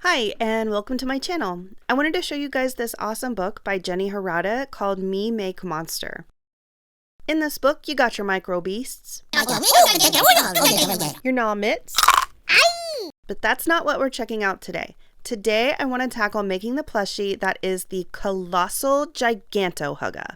Hi, and welcome to my channel. I wanted to show you guys this awesome book by Jenny Harada called Me Make Monster. In this book, you got your micro beasts, your gnaw-mitts, but that's not what we're checking out today. Today, I want to tackle making the plushie that is the Colossal Giganto-Hugga.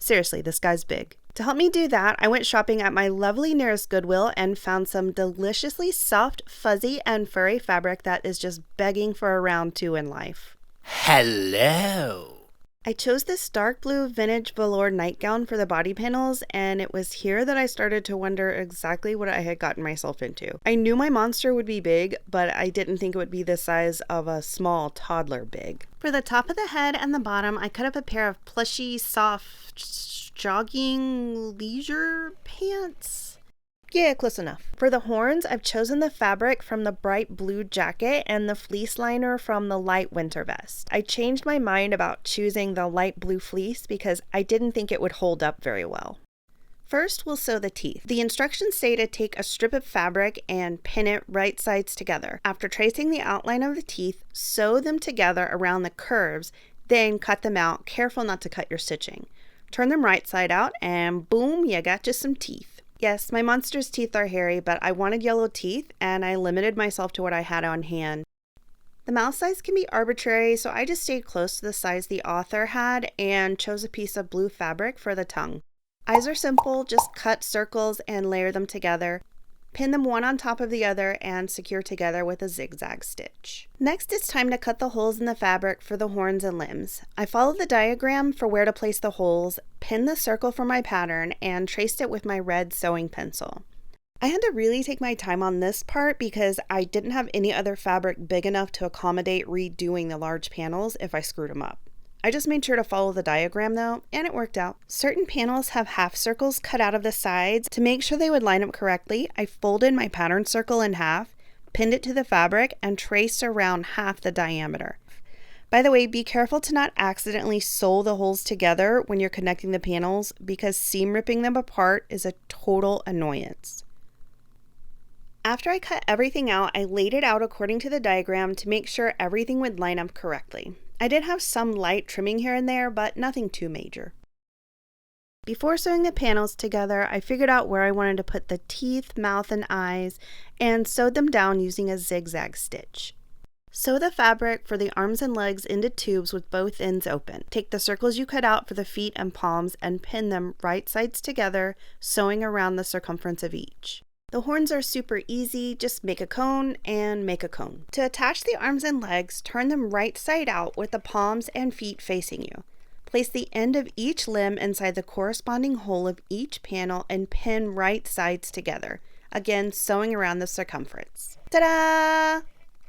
Seriously, this guy's big. To help me do that, I went shopping at my lovely nearest Goodwill and found some deliciously soft, fuzzy, and furry fabric that is just begging for a round two in life. Hello! I chose this dark blue vintage velour nightgown for the body panels, and it was here that I started to wonder exactly what I had gotten myself into. I knew my monster would be big, but I didn't think it would be the size of a small toddler big. For the top of the head and the bottom, I cut up a pair of plushy, soft, jogging leisure pants. Yeah, close enough. For the horns, I've chosen the fabric from the bright blue jacket and the fleece liner from the light winter vest. I changed my mind about choosing the light blue fleece because I didn't think it would hold up very well. First, we'll sew the teeth. The instructions say to take a strip of fabric and pin it right sides together. After tracing the outline of the teeth, sew them together around the curves, then cut them out, careful not to cut your stitching. Turn them right side out and boom, you got you some teeth. Yes, my monster's teeth are hairy, but I wanted yellow teeth and I limited myself to what I had on hand. The mouth size can be arbitrary, so I just stayed close to the size the author had and chose a piece of blue fabric for the tongue. Eyes are simple, just cut circles and layer them together. Pin them one on top of the other and secure together with a zigzag stitch. Next, it's time to cut the holes in the fabric for the horns and limbs. I followed the diagram for where to place the holes, pinned the circle for my pattern, and traced it with my red sewing pencil. I had to really take my time on this part because I didn't have any other fabric big enough to accommodate redoing the large panels if I screwed them up. I just made sure to follow the diagram though, and it worked out. Certain panels have half circles cut out of the sides. To make sure they would line up correctly, I folded my pattern circle in half, pinned it to the fabric, and traced around half the diameter. By the way, be careful to not accidentally sew the holes together when you're connecting the panels because seam ripping them apart is a total annoyance. After I cut everything out, I laid it out according to the diagram to make sure everything would line up correctly. I did have some light trimming here and there, but nothing too major. Before sewing the panels together, I figured out where I wanted to put the teeth, mouth, and eyes, and sewed them down using a zigzag stitch. Sew the fabric for the arms and legs into tubes with both ends open. Take the circles you cut out for the feet and palms and pin them right sides together, sewing around the circumference of each. The horns are super easy, just make a cone and make a cone. To attach the arms and legs, turn them right side out with the palms and feet facing you. Place the end of each limb inside the corresponding hole of each panel and pin right sides together, again sewing around the circumference. Ta-da!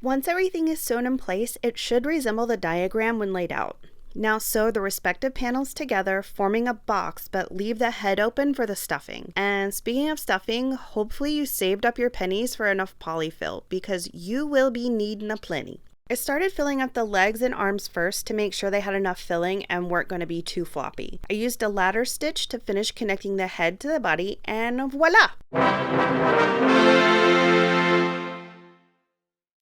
Once everything is sewn in place, it should resemble the diagram when laid out. Now sew the respective panels together, forming a box, but leave the head open for the stuffing. And speaking of stuffing, hopefully you saved up your pennies for enough polyfill, because you will be needing a plenty. I started filling up the legs and arms first to make sure they had enough filling and weren't going to be too floppy. I used a ladder stitch to finish connecting the head to the body, and voila!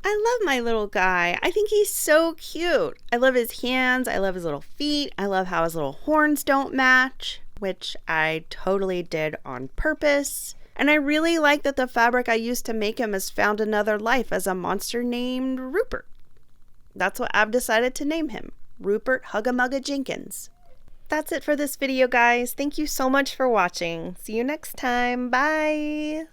I love my little guy. I think he's so cute. I love his hands. I love his little feet. I love how his little horns don't match, which I totally did on purpose. And I really like that the fabric I used to make him has found another life as a monster named Rupert. That's what I've decided to name him, Rupert Hugga Mugga Jenkins. That's it for this video, guys. Thank you so much for watching. See you next time. Bye!